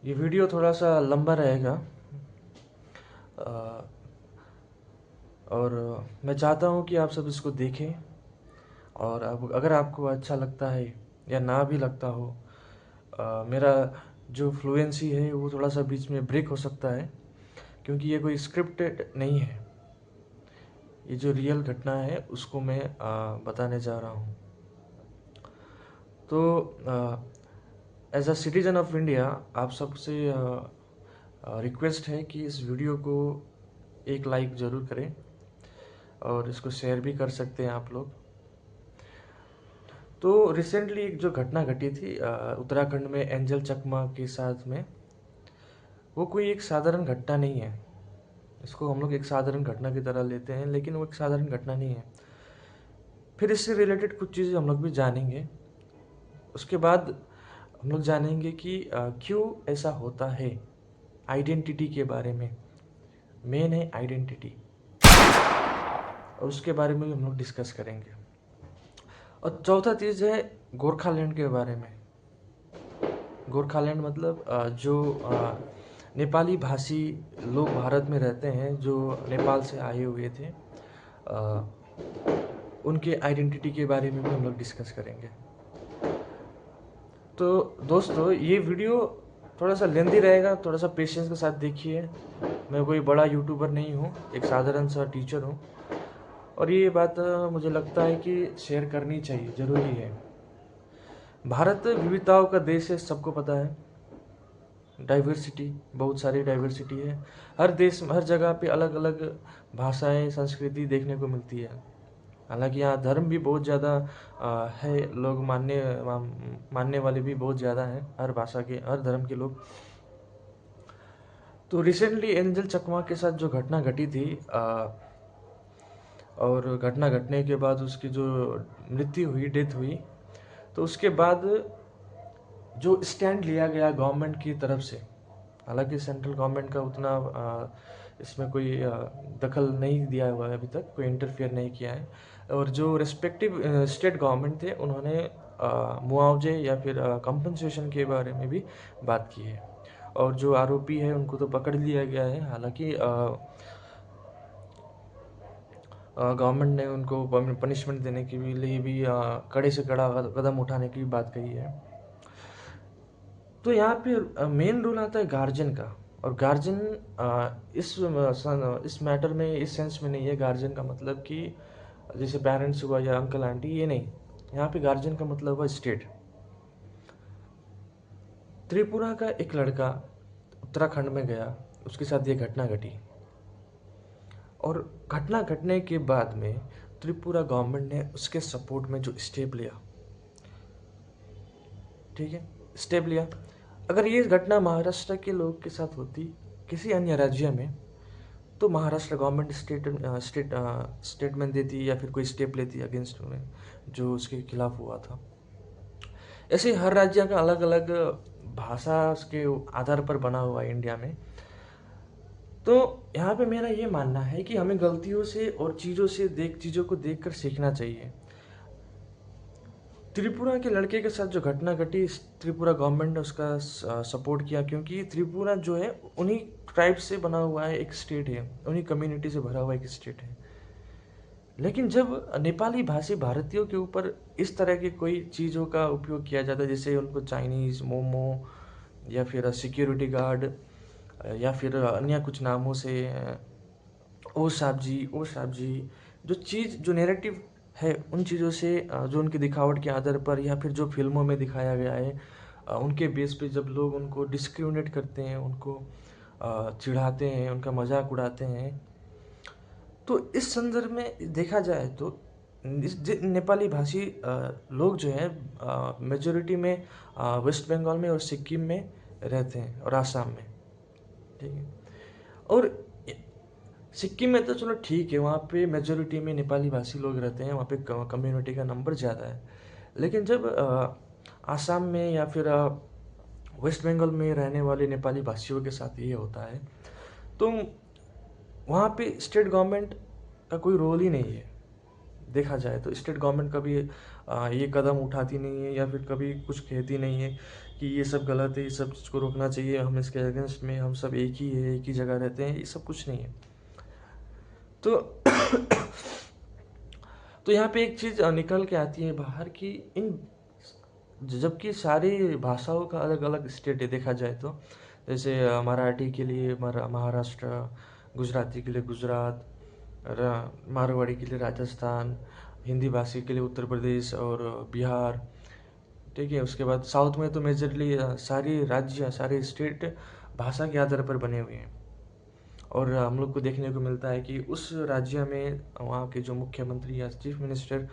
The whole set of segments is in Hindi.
ये वीडियो थोड़ा सा लंबा रहेगा। अ, और मैं चाहता हूँ कि आप सब इसको देखें। और अब अगर आपको अच्छा लगता है या ना भी लगता हो, मेरा जो फ्लुएंसी है वो थोड़ा सा बीच में ब्रेक हो सकता है, क्योंकि ये कोई स्क्रिप्टेड नहीं है। ये जो रियल घटना है उसको मैं बताने जा रहा हूँ। तो as a citizen of India, आप सबसे रिक्वेस्ट है कि इस वीडियो को एक लाइक ज़रूर करें और इसको शेयर भी कर सकते हैं आप लोग। तो रिसेंटली एक जो घटना घटी थी उत्तराखंड में एंजल चकमा के साथ में, वो कोई एक साधारण घटना नहीं है। इसको हम लोग एक साधारण घटना की तरह लेते हैं, लेकिन वो एक साधारण घटना नहीं है। फिर इससे रिलेटेड कुछ चीज़ें हम लोग भी जानेंगे। उसके बाद हम लोग जानेंगे कि क्यों ऐसा होता है। आइडेंटिटी के बारे में मेन है आइडेंटिटी, और उसके बारे में भी हम लोग डिस्कस करेंगे। और चौथा चीज़ है गोरखालैंड के बारे में। गोरखालैंड मतलब जो नेपाली भाषी लोग भारत में रहते हैं, जो नेपाल से आए हुए थे, उनके आइडेंटिटी के बारे में भी हम लोग डिस्कस करेंगे। तो दोस्तों, ये वीडियो थोड़ा सा लेंदी रहेगा, थोड़ा सा पेशेंस के साथ देखिए। मैं कोई बड़ा यूट्यूबर नहीं हूँ, एक साधारण सा टीचर हूँ, और ये बात मुझे लगता है कि शेयर करनी चाहिए, ज़रूरी है। भारत विविधताओं का देश है, सबको पता है। डाइवर्सिटी, बहुत सारी डाइवर्सिटी है। हर देश में हर जगह पे अलग अलग भाषाएं, संस्कृति देखने को मिलती है। हालांकि यहाँ धर्म भी बहुत ज़्यादा है, लोग मानने वाले भी बहुत ज़्यादा हैं, हर भाषा के, हर धर्म के लोग। तो रिसेंटली एंजल चकमा के साथ जो घटना घटी थी, और घटना घटने के बाद उसकी जो मृत्यु हुई, डेथ हुई, तो उसके बाद जो स्टैंड लिया गया गवर्नमेंट की तरफ से, हालांकि सेंट्रल गवर्नमेंट का उतना इसमें कोई दखल नहीं दिया हुआ है अभी तक, कोई इंटरफियर नहीं किया है। और जो रिस्पेक्टिव स्टेट गवर्नमेंट थे, उन्होंने मुआवजे या फिर कंपनसेशन के बारे में भी बात की है। और जो आरोपी है उनको तो पकड़ लिया गया है। हालांकि गवर्नमेंट ने उनको पनिशमेंट देने के लिए भी कड़े से कड़ा कदम उठाने की भी बात कही है। तो यहाँ पे मेन रोल आता है गार्जियन का। और गार्जियन इस मैटर में, इस सेंस में नहीं है गार्जियन का मतलब कि जैसे पेरेंट्स हुआ या अंकल आंटी, ये नहीं। यहाँ पे गार्जियन का मतलब हुआ स्टेट। त्रिपुरा का एक लड़का उत्तराखंड में गया, उसके साथ ये घटना घटी, और घटना घटने के बाद में त्रिपुरा गवर्नमेंट ने उसके सपोर्ट में जो स्टेप लिया, ठीक है, स्टेप लिया। अगर ये घटना महाराष्ट्र के लोग के साथ होती, किसी अन्य राज्य में, तो महाराष्ट्र गवर्नमेंट स्टेटमेंट देती या फिर कोई स्टेप लेती अगेंस्ट में जो उसके खिलाफ हुआ था। ऐसे हर राज्य का अलग अलग भाषा के आधार पर बना हुआ है इंडिया में। तो यहाँ पे मेरा ये मानना है कि हमें गलतियों से और चीज़ों को देखकर सीखना चाहिए। त्रिपुरा के लड़के के साथ जो घटना घटी, त्रिपुरा गवर्नमेंट ने उसका सपोर्ट किया, क्योंकि त्रिपुरा जो है उन्हीं ट्राइब से बना हुआ है, एक स्टेट है, उन्हीं कम्युनिटी से भरा हुआ एक स्टेट है। लेकिन जब नेपाली भाषी भारतीयों के ऊपर इस तरह की कोई चीज़ों का उपयोग किया जाता है, जैसे उनको चाइनीज़, मोमो, या फिर सिक्योरिटी गार्ड, या फिर अन्य कुछ नामों से, ओ साहब जी, जो चीज़, जो नैरेटिव है, उन चीज़ों से जो उनकी दिखावट के आधार पर या फिर जो फिल्मों में दिखाया गया है, उनके बेस पे जब लोग उनको डिस्क्रिमिनेट करते हैं, उनको चिढ़ाते हैं, उनका मजाक उड़ाते हैं, तो इस संदर्भ में देखा जाए तो नेपाली भाषी लोग जो हैं मेजोरिटी में वेस्ट बंगाल में और सिक्किम में रहते हैं, और आसाम में, ठीक है। और सिक्किम में तो चलो ठीक है, वहाँ पे मेजोरिटी में नेपाली भाषी लोग रहते हैं, वहाँ पे कम्युनिटी का नंबर ज़्यादा है। लेकिन जब आसाम में या फिर वेस्ट बंगाल में रहने वाले नेपाली भाषियों के साथ ये होता है, तो वहाँ पे स्टेट गवर्नमेंट का कोई रोल ही नहीं है। देखा जाए तो स्टेट गवर्नमेंट कभी ये कदम उठाती नहीं है या फिर कभी कुछ कहती नहीं है कि ये सब गलत है, ये सब चीज़ को रोकना चाहिए, हम इसके अगेंस्ट में, हम सब एक ही है, एक ही जगह रहते हैं, ये सब कुछ नहीं है। तो तो यहाँ पे एक चीज़ निकल के आती है बाहर कि इन जबकि सारी भाषाओं का अलग अलग स्टेट है देखा जाए तो, जैसे मराठी के लिए महाराष्ट्र, गुजराती के लिए गुजरात, मारवाड़ी के लिए राजस्थान, हिंदी भाषी के लिए उत्तर प्रदेश और बिहार। ठीक है, उसके बाद साउथ में तो मेजरली सारी राज्य, सारे स्टेट भाषा के आधार पर बने हुए हैं। और हम लोग को देखने को मिलता है कि उस राज्य में वहाँ के जो मुख्यमंत्री या चीफ मिनिस्टर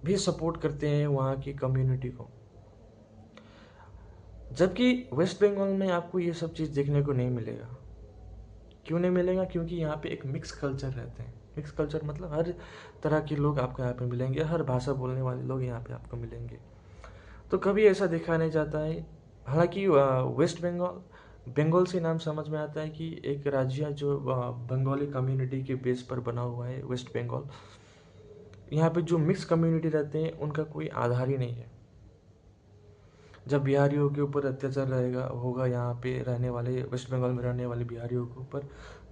भी सपोर्ट करते हैं वहाँ की कम्युनिटी को। जबकि वेस्ट बंगाल में आपको ये सब चीज़ देखने को नहीं मिलेगा। क्यों नहीं मिलेगा? क्योंकि यहाँ पे एक मिक्स कल्चर रहते हैं। मिक्स कल्चर मतलब हर तरह के लोग आपको यहाँ पे मिलेंगे, हर भाषा बोलने वाले लोग यहाँ पे आपको मिलेंगे। तो कभी ऐसा देखा नहीं जाता है। हालांकि वेस्ट बंगाल, बंगाल से नाम समझ में आता है कि एक राज्य जो बंगाली कम्युनिटी के बेस पर बना हुआ है वेस्ट बंगाल। यहाँ पे जो मिक्स कम्युनिटी रहते हैं उनका कोई आधार ही नहीं है। जब बिहारियों के ऊपर अत्याचार रहेगा होगा यहाँ पे रहने वाले, वेस्ट बंगाल में रहने वाले बिहारियों के ऊपर,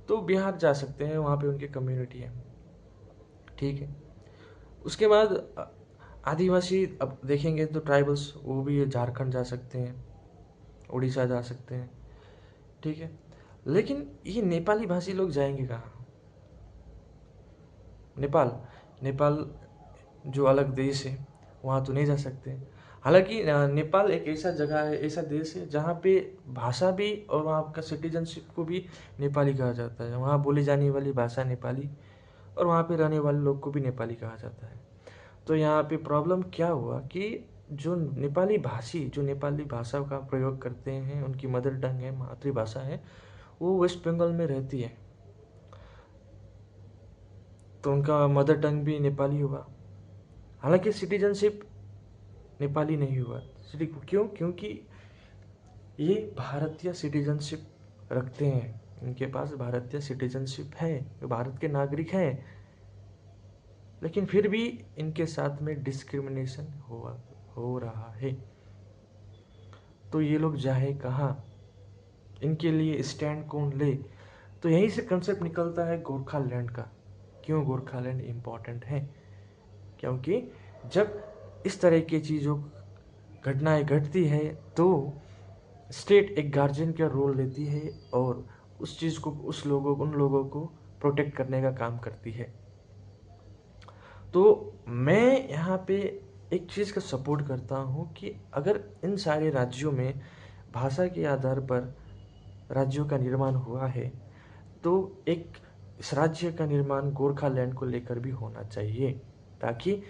तो बिहार जा सकते हैं, वहाँ पे उनकी कम्युनिटी है। ठीक है, उसके बाद आदिवासी अब देखेंगे तो ट्राइबल्स, वो भी झारखंड जा सकते हैं, उड़ीसा जा सकते हैं। ठीक है, लेकिन ये नेपाली भाषी लोग जाएंगे कहाँ? नेपाल, नेपाल जो अलग देश है वहाँ तो नहीं जा सकते। हालांकि नेपाल एक ऐसा जगह है, ऐसा देश है जहाँ पे भाषा भी और वहाँ का सिटीजनशिप को भी नेपाली कहा जाता है। वहाँ बोली जाने वाली भाषा नेपाली और वहाँ पे रहने वाले लोग को भी नेपाली कहा जाता है। तो यहाँ पे प्रॉब्लम क्या हुआ कि जो नेपाली भाषी, जो नेपाली भाषा का प्रयोग करते हैं, उनकी मदर टंग है, मातृभाषा है, वो वेस्ट बंगाल में रहती है, तो उनका मदर टंग भी नेपाली हुआ। हालांकि सिटीजनशिप नेपाली नहीं हुआ। क्यों? क्योंकि ये भारतीय सिटीजनशिप रखते हैं, इनके पास भारतीय सिटीजनशिप है, ये भारत के नागरिक हैं, लेकिन फिर भी इनके साथ में डिस्क्रिमिनेशन हो रहा है। तो ये लोग जाए कहाँ? इनके लिए स्टैंड कौन ले? तो यहीं से कंसेप्ट निकलता है गोरखालैंड का। क्यों गोरखालैंड इम्पॉर्टेंट है? क्योंकि जब इस तरह की चीज़ों, घटनाएं घटती है तो स्टेट एक गार्जियन का रोल लेती है और उस चीज़ को, उन लोगों को प्रोटेक्ट करने का काम करती है। तो मैं यहाँ पे एक चीज़ का सपोर्ट करता हूँ कि अगर इन सारे राज्यों में भाषा के आधार पर राज्यों का निर्माण हुआ है तो एक इस राज्य का निर्माण गोरखालैंड को लेकर भी होना चाहिए, ताकि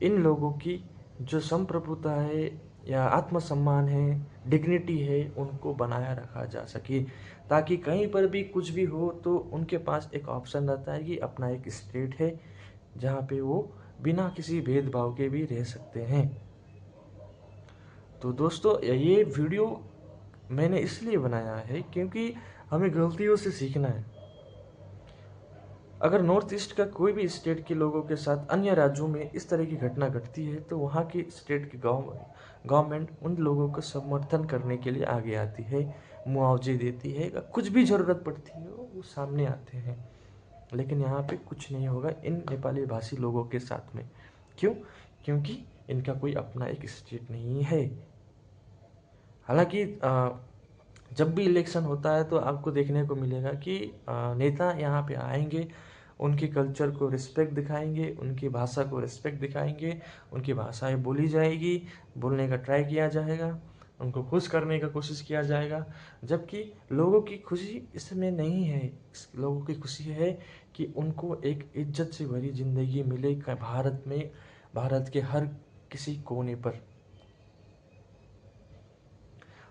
इन लोगों की जो संप्रभुता है या आत्मसम्मान है, डिग्निटी है, उनको बनाया रखा जा सके, ताकि कहीं पर भी कुछ भी हो तो उनके पास एक ऑप्शन रहता है कि अपना एक स्टेट है जहाँ पे वो बिना किसी भेदभाव के भी रह सकते हैं। तो दोस्तों, ये वीडियो मैंने इसलिए बनाया है क्योंकि हमें गलतियों से सीखना है। अगर नॉर्थ ईस्ट का कोई भी स्टेट के लोगों के साथ अन्य राज्यों में इस तरह की घटना घटती है तो वहाँ की स्टेट की गवर्नमेंट उन लोगों को समर्थन करने के लिए आगे आती है, मुआवजे देती है, कुछ भी ज़रूरत पड़ती है वो सामने आते हैं। लेकिन यहाँ पे कुछ नहीं होगा इन नेपाली भाषी लोगों के साथ में। क्यों? क्योंकि इनका कोई अपना एक स्टेट नहीं है। हालांकि जब भी इलेक्शन होता है तो आपको देखने को मिलेगा कि नेता यहाँ पे आएंगे, उनके कल्चर को रिस्पेक्ट दिखाएंगे, उनकी भाषा को रिस्पेक्ट दिखाएंगे, उनकी भाषाएं बोली जाएगी, बोलने का ट्राई किया जाएगा, उनको खुश करने का कोशिश किया जाएगा। जबकि लोगों की खुशी इसमें नहीं है। लोगों की खुशी है कि उनको एक इज्जत से भरी ज़िंदगी मिले भारत में, भारत के हर किसी कोने पर।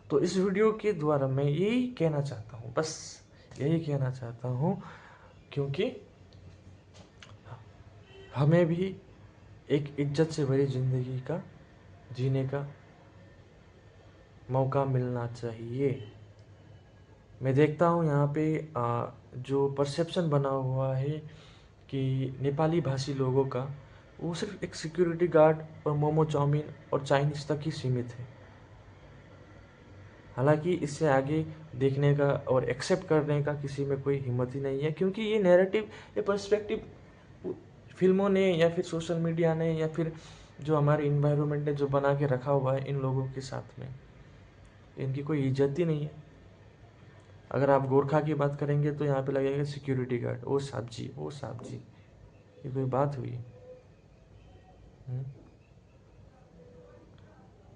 तो इस वीडियो के द्वारा मैं यही कहना चाहता हूँ, बस यही कहना चाहता हूँ, क्योंकि हमें भी एक इज्जत से भरी ज़िंदगी का जीने का मौका मिलना चाहिए। मैं देखता हूँ यहाँ पे जो परसेप्शन बना हुआ है कि नेपाली भाषी लोगों का वो सिर्फ एक सिक्योरिटी गार्ड और मोमो चाउमीन और चाइनीज़ तक ही सीमित है। हालांकि इससे आगे देखने का और एक्सेप्ट करने का किसी में कोई हिम्मत ही नहीं है, क्योंकि ये नैरेटिव, ये पर्सपेक्टिव फिल्मों ने या फिर सोशल मीडिया ने या फिर जो हमारे इन्वायरमेंट ने जो बना के रखा हुआ है इन लोगों के साथ में, इनकी कोई इज्जत ही नहीं है। अगर आप गोरखा की बात करेंगे तो यहाँ पे लगेगा सिक्योरिटी गार्ड, ओ साहब जी, ओ साहब जी, ये कोई बात हुई? हम्म?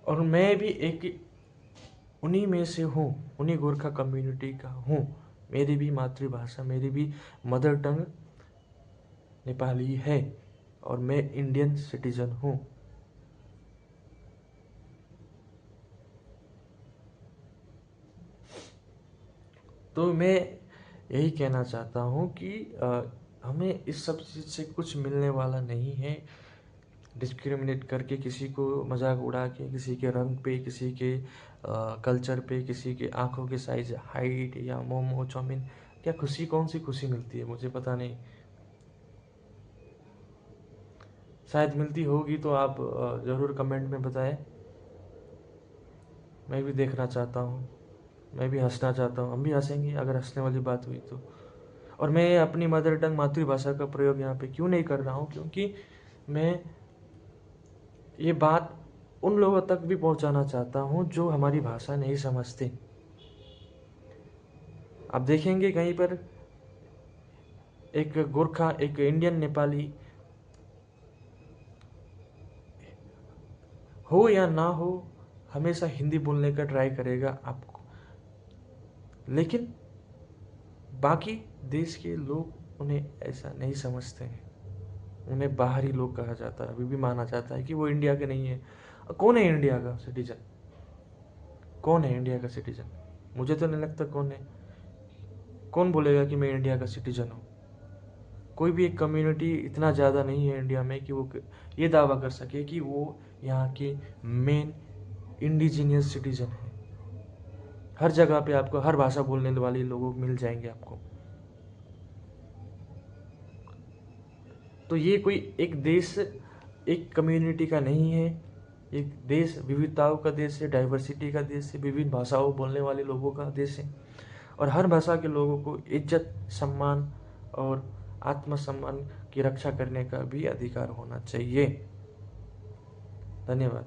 और मैं भी एक उन्हीं में से हूँ, उन्हीं गोरखा कम्युनिटी का हूँ। मेरी भी मातृभाषा, मेरी भी मदर टंग नेपाली है और मैं इंडियन सिटीजन हूँ। तो मैं यही कहना चाहता हूँ कि हमें इस सब चीज़ से कुछ मिलने वाला नहीं है। डिस्क्रिमिनेट करके, किसी को मजाक उड़ा के, किसी के रंग पे, किसी के कल्चर पे, किसी के आँखों के साइज, हाइट या मोमो चाउमीन, क्या खुशी, कौन सी खुशी मिलती है मुझे पता नहीं। शायद मिलती होगी तो आप ज़रूर कमेंट में बताएं। मैं भी देखना चाहता हूँ, मैं भी हंसना चाहता हूँ, हम भी हंसेंगे अगर हंसने वाली बात हुई तो। और मैं अपनी मदर टंग मातृभाषा का प्रयोग यहाँ पे क्यों नहीं कर रहा हूँ, क्योंकि मैं ये बात उन लोगों तक भी पहुँचाना चाहता हूँ जो हमारी भाषा नहीं समझते। आप देखेंगे कहीं पर एक गोरखा, एक इंडियन नेपाली हो या ना हो, हमेशा हिंदी बोलने का ट्राई करेगा आपको, लेकिन बाकी देश के लोग उन्हें ऐसा नहीं समझते हैं। उन्हें बाहरी लोग कहा जाता है, अभी भी माना जाता है कि वो इंडिया के नहीं है। कौन है इंडिया का सिटीजन? कौन है इंडिया का सिटीजन? मुझे तो नहीं लगता कौन है। कौन बोलेगा कि मैं इंडिया का सिटीजन हूँ? कोई भी एक कम्युनिटी इतना ज़्यादा नहीं है इंडिया में कि वो ये दावा कर सके कि वो यहाँ के मेन इंडिजीनियस सिटीजन है। हर जगह पे आपको हर भाषा बोलने वाले लोग मिल जाएंगे आपको। तो ये कोई एक देश एक कम्युनिटी का नहीं है। एक देश विविधताओं का देश है, डाइवर्सिटी का देश है, विभिन्न भाषाओं बोलने वाले लोगों का देश है। और हर भाषा के लोगों को इज्जत, सम्मान और आत्मसम्मान की रक्षा करने का भी अधिकार होना चाहिए। धन्यवाद।